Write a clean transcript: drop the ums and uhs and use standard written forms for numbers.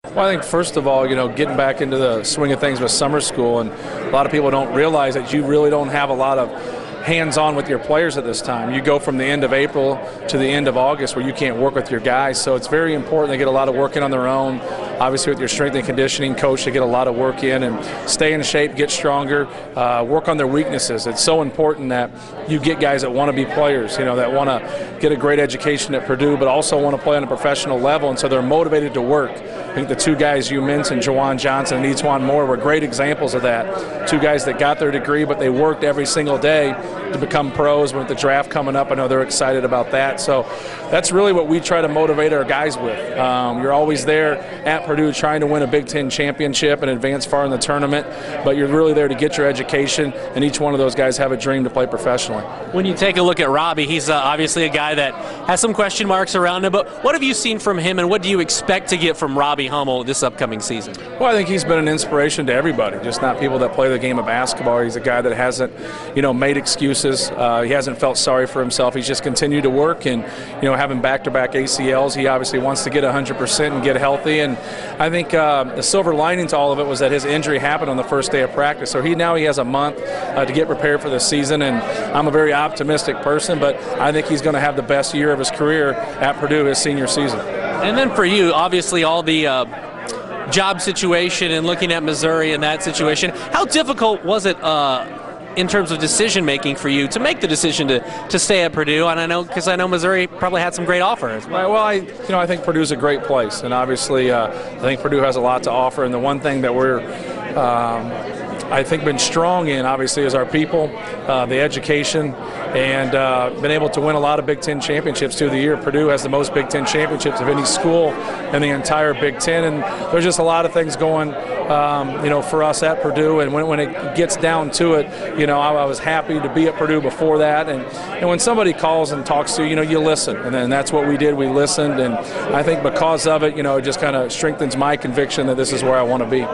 Well, I think first of all, getting back into the swing of things with summer school, and a lot of people don't realize that you really don't have a lot of hands-on with your players at this time. You go from the end of April to the end of August where you can't work with your guys, so it's very important they get a lot of work in on their own. Obviously with your strength and conditioning coach, they get a lot of work in and stay in shape, get stronger, work on their weaknesses. It's so important that you get guys that want to be players, that want to get a great education at Purdue but also want to play on a professional level, and so they're motivated to work. I think the two guys you mentioned, Jawan Johnson and Etuan Moore, were great examples of that. Two guys that got their degree but they worked every single day to become pros. With the draft coming up, I know they're excited about that. So that's really what we try to motivate our guys with. You're always there at Purdue trying to win a Big Ten championship and advance far in the tournament, but you're really there to get your education, and each one of those guys have a dream to play professionally. When you take a look at Robbie, he's obviously a guy that has some question marks around him, but what have you seen from him, and what do you expect to get from Robbie Hummel this upcoming season? Well, I think he's been an inspiration to everybody, just not people that play the game of basketball. He's a guy that hasn't, made excuses. He hasn't felt sorry for himself. He's just continued to work, and having back-to-back ACLs, he obviously wants to get 100% and get healthy. And I think the silver lining to all of it was that his injury happened on the first day of practice. So he has a month to get prepared for the season, and I'm a very optimistic person, but I think he's going to have the best year of his career at Purdue his senior season. And then for you, obviously all the job situation and looking at Missouri and that situation, how difficult was it in terms of decision making for you to make the decision to stay at Purdue? And I know Missouri probably had some great offers. Right. Well, I think Purdue's a great place, and obviously I think Purdue has a lot to offer. And the one thing that we're I think been strong in, obviously, is our people, the education, and been able to win a lot of Big Ten championships through the year. Purdue has the most Big Ten championships of any school in the entire Big Ten, and there's just a lot of things going, for us at Purdue. And when it gets down to it, I was happy to be at Purdue before that. And when somebody calls and talks to you, you listen, and then that's what we did. We listened, and I think because of it, it just kind of strengthens my conviction that this is where I want to be.